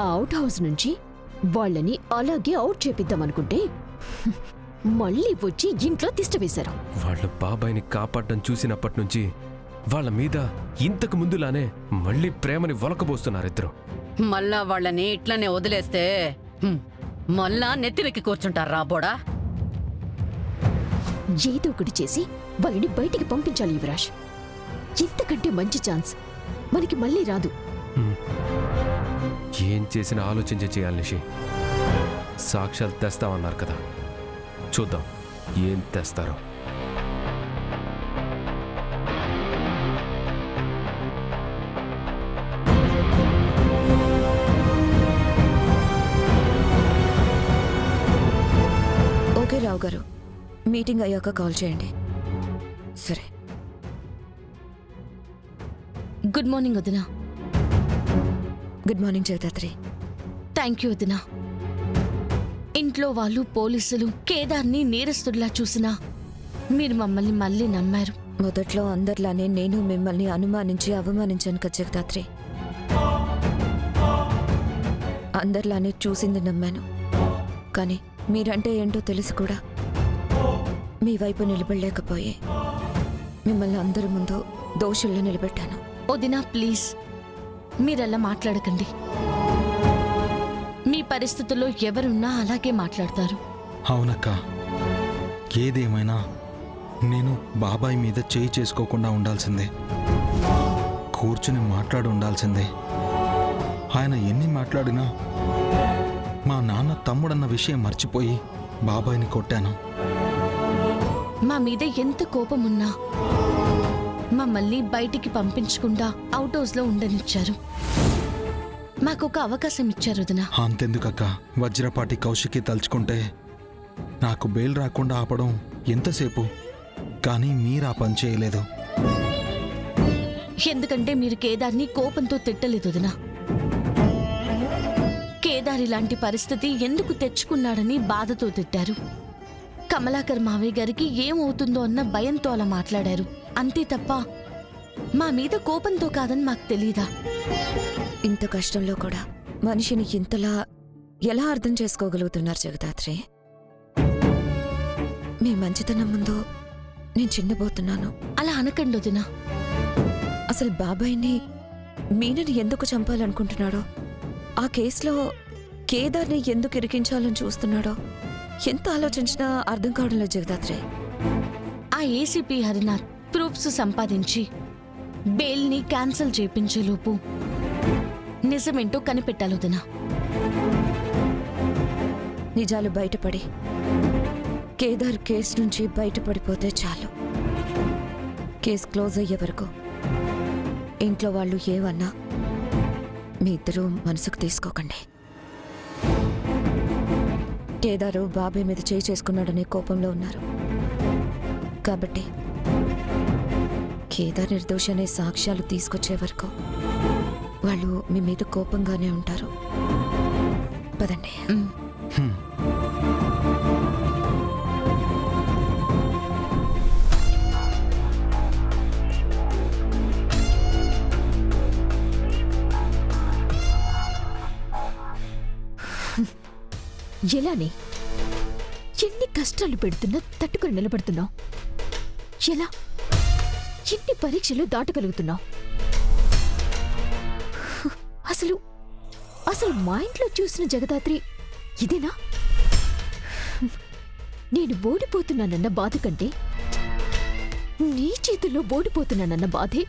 ఆ out house నుంచి వాళ్ళని అలాగే అవుట్ చేపిద్దామనుకుంటే మళ్ళీ వచ్చి ఇంట్లో తిష్ట వేశారు. వాళ్ళ బాబాయిని కాపాడడం చూసినప్పటి నుంచి వాళ్ళ మీద ఇంతకు ముందులానే మళ్ళీ ప్రేమని వలకబోస్తున్నారిద్దరు. మళ్ళా వాళ్ళని ఇట్లనే వదిలేస్తే మళ్ళా నెత్తినెక్కి కూర్చుంటారు రాబోడా. ఏదో ఒకటి చేసి వాళ్ళని బయటికి పంపించాలి యువరాజ్. ఇంతకంటే మంచి ఛాన్స్ మనకి మళ్ళీ రాదు. ఏం చేసినా ఆలోచించే చేయాలి నిషి. సాక్ష్యాలు తెస్తామన్నారు కదా, చూద్దాం ఏం తెస్తారో. ఓకే రావు గారు, మీటింగ్ అయ్యాక కాల్ చేయండి. సరే. గుడ్ మార్నింగ్ వదినా. Good morning Jagadhatri. Thank you వదినా. ఇంట్లో వాళ్ళు పోలీసులు కేదార్ని నేరస్తుడిలా చూసినా మీరు మమ్మల్ని మళ్ళీ నమ్మారు. మొదట్లో అందరిలానే నేను మిమ్మల్ని అనుమానించి అవమానించాను కదా జగదాత్రి. అందరిలానే చూసింది నమ్మాను, కానీ మీరంటే ఏంటో తెలిసి కూడా మీ వైపు నిలబడలేకపోయే మిమ్మల్ని అందరి ముందు దోషుల్లో నిలబెట్టాను. వదినా ప్లీజ్ మీరలా మాట్లాడకండి. మీ పరిస్థితుల్లో ఎవరున్నా అలాగే మాట్లాడతారు. అవునక్క, ఏదేమైనా నేను బాబాయ్ మీద చేయి చేసుకోకుండా ఉండాల్సిందే, కూర్చుని మాట్లాడి ఉండాల్సిందే. ఆయన ఎన్ని మాట్లాడినా మా నాన్న తమ్ముడన్న విషయం మర్చిపోయి బాబాయ్ని కొట్టాను. మా మీద ఎంత కోపమున్నా మమ్మల్ని బయటికి పంపించకుండా అవుట్ హౌస్లో ఉండనిచ్చారు. మాకొక అవకాశం ఇచ్చారు వదినా. అంతెందుకక్క, వజ్రపాటి కౌశికి తలుచుకుంటే నాకు బెయిల్ రాకుండా ఆపడం ఎంతసేపు, కానీ మీరు ఆ పని చేయలేదు. ఎందుకంటే మీరు కేదార్ని కోపంతో తిట్టలేదు వదినా. కేదార్ ఇలాంటి పరిస్థితి ఎందుకు తెచ్చుకున్నాడని బాధతో తిట్టారు. కమలాకర్ మావయ్య గారికి ఏమవుతుందో అన్న భయంతో అలా మాట్లాడారు అంతే తప్ప మా మీద కోపంతో కాదని మాకు తెలీదా? ఇంత కష్టంలో కూడా మనిషిని ఇంతలా ఎలా అర్థం చేసుకోగలుగుతున్నారు జగదాత్రి? మీ మంచితనం ముందు నేను చిన్నబోతున్నాను. అలా అనకండి వదినా. అసలు బాబాయ్ని మీనని ఎందుకు చంపాలనుకుంటున్నాడో, ఆ కేసులో కేదార్ని ఎందుకు ఇరికించాలని చూస్తున్నాడో ఎంత ఆలోచించినా అర్థం కావడం లేదు జగదాత్రి. ఆ ఏసీపీ హరినాథ్ ప్రూఫ్స్ సంపాదించి బెయిల్ని క్యాన్సిల్ చేయించేలోపు నిజమేంటో కనిపెట్టాలి వదినా. నిజాలు బయటపడి కేదార్ కేసు నుంచి బయటపడిపోతే చాలు. కేసు క్లోజ్ అయ్యే వరకు ఇంట్లో వాళ్ళు ఏమన్నా మీ ఇద్దరూ మనసుకు తీసుకోకండి. కేదారు బాబాయ్ మీద చేయి చేసుకున్నాడనే కోపంలో ఉన్నారు కాబట్టి కేదార్ నిర్దోషి అనే సాక్ష్యాలు తీసుకొచ్చే వరకు వాళ్ళు మీ మీద కోపంగానే ఉంటారు. పదండి. ఎలానే ఎన్ని కష్టాలు పెడుతున్నా తట్టుకుని నిలబడుతున్నావు? ఎలా ఎన్ని పరీక్షలు దాటగలుగుతున్నావు? అసలు అసలు మా ఇంట్లో చూసిన జగదాత్రి ఇదేనా? నేను ఓడిపోతున్నానన్న బాధ కంటే నీ చేతుల్లో ఓడిపోతున్నానన్న బాధే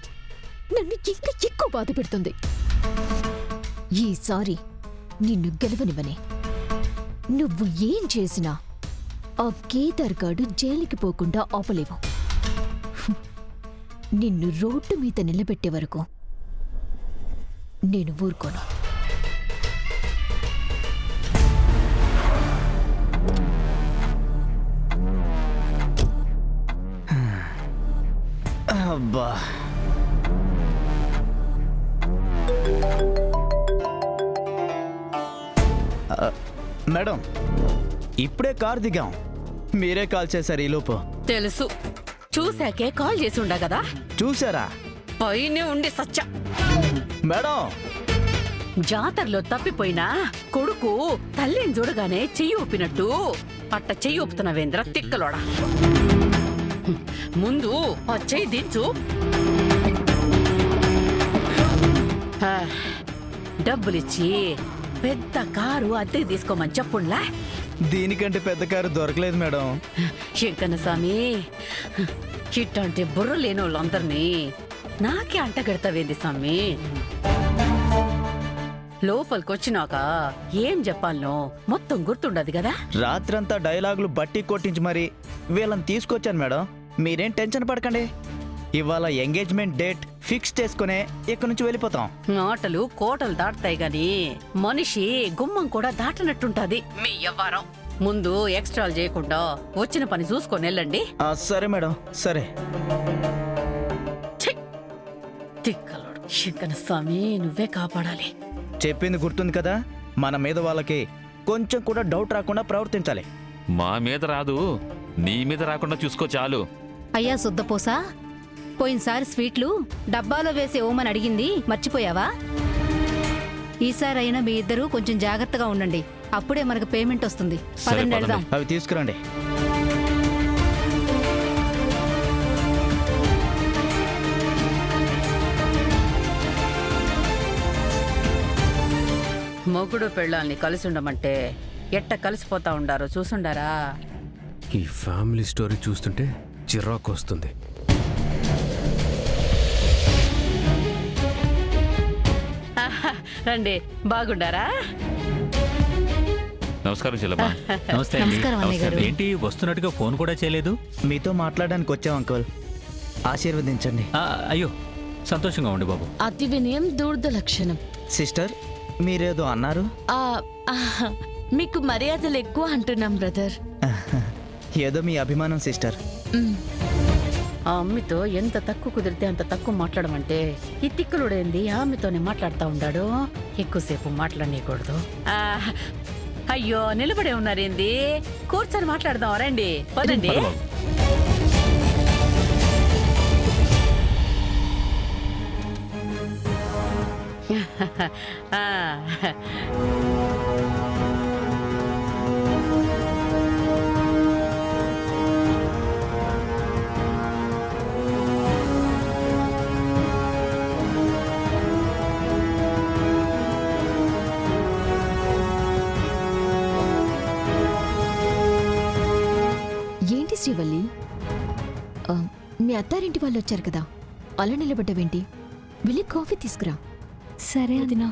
నన్ను ఇంకా ఎక్కువ బాధ పెడుతుంది. ఈసారి నిన్ను గెలవనివనే. నువ్వు ఏం చేసినా ఆ కేదార్ గాడు జైలుకి పోకుండా ఆపలేవు. నిన్ను రోడ్డు మీద నిలబెట్టే వరకు నేను ఊరుకోను. అబ్బా, మేడం ఇప్పుడే కార్ దిగాం, మీరే కాల్ చేశారు ఈలోపు. తెలుసు, చూశాకే కాల్ చేసి ఉండా కదా. చూసారా? పైనే ఉండి సచ్చా. మేడం జాతరలో తప్పిపోయినా కొడుకు తల్లిని చూడగానే చెయ్యి ఊపినట్టు అట్ట చెయ్యి ఊపుతున్నావేంద్ర తిక్కలోడా. ముందు ఆ చెయ్యి దించు. డబ్బులిచ్చి పెద్ద కారు అద్దెకి తీసుకోమని చెప్పుండ్లా. దీనికంటే పెద్ద కారు దొరకలేదు మేడం. శంకన్న స్వామి, ఇట్లాంటి బుర్ర లేని వాళ్ళందరినీ నాకే అంటగడతావేంది స్వామి. లోపలికొచ్చినాక ఏం చెప్పాలనో మొత్తం గుర్తుండదు కదా. రాత్రంతా డైలాగులు బట్టి కొట్టించి మరి వీళ్ళని తీసుకొచ్చాను మేడం. మీరేం టెన్షన్ పడకండి. ఇవాళ ఎంగేజ్మెంట్ డేట్ ఫిక్స్ చేసుకునే ఇక్కడి నుంచి వెళ్ళిపోతాం. ఆటలు కోటలు దాటుతాయి గాని మనిషి గుమ్మం కూడా దాటనట్టుంటది మీ వ్యవహారం. ముందు ఎక్స్ట్రాలు చేయకుండా వచ్చిన పని చూసుకొని వెళ్ళండి. సరే మేడం, సరే. ఛీ! తిక్కలోడు. శంకన్న స్వామి, నువ్వే కాపాడాలి. చెప్పింది గుర్తుంది కదా, మన మీద వాళ్ళకి కొంచెం కూడా డౌట్ రాకుండా ప్రవర్తించాలి. మా మీద రాదు, నీ మీద రాకుండా చూసుకో చాలు. అయ్యా శుద్ధపోసా, పోయినసారి స్వీట్లు డబ్బాలో వేసి ఇవ్వమని అడిగింది మర్చిపోయావా? ఈసారైనా మీ ఇద్దరూ కొంచెం జాగ్రత్తగా ఉండండి. అప్పుడే మనకు పేమెంట్ వస్తుంది. పదండి వెళ్దాం. అవి తీసుకురండి. మొగుడు పెళ్ళాల్ని కలిసి ఉండమంటే ఎట్ట కలిసిపోతా ఉండారో చూసుండారా? ఈ ఫ్యామిలీ స్టోరీ చూస్తుంటే చిరాకు వస్తుంది. ఆహా, రండి, బాగుండారా? నమస్కారం చెల్లమ్మా. నమస్తే అండి. నమస్కారం అన్నయ్య గారు. ఏంటి వస్తున్నట్టుగా ఫోన్ కూడా చేయలేదు? మీతో మాట్లాడడానికి వచ్చాం అంకుల్, ఆశీర్వదించండి. అయ్యో, సంతోషంగా ఉండి బాబు. అతి వినయం దూర్ద లక్షణం. సిస్టర్, మీరేదో అన్నారు. ఆ, ఆహా, మీకు మర్యాదలు ఎక్కువ అంటున్నాం బ్రదర్. ఏదో మీ అభిమానం సిస్టర్. ఆ అమ్మితో ఎంత తక్కువ కుదిరితే అంత తక్కువ మాట్లాడమంటే ఈ తిక్కులుడేంది ఆమెతోనే మాట్లాడుతా ఉండాడు. ఎక్కువసేపు మాట్లాడనీయకూడదు. అయ్యో, నిలబడే ఉన్నారేంది? కూర్చొని మాట్లాడదాం రండి, పదండి. పద బాబు. ఆ, ఏంటి శ్రీవల్లి, మీ అత్తారింటి వాళ్ళు వచ్చారు కదా, అలా నిలబడ్డవేంటి? వెళ్ళి కాఫీ తీసుకురా. సరే అదినా.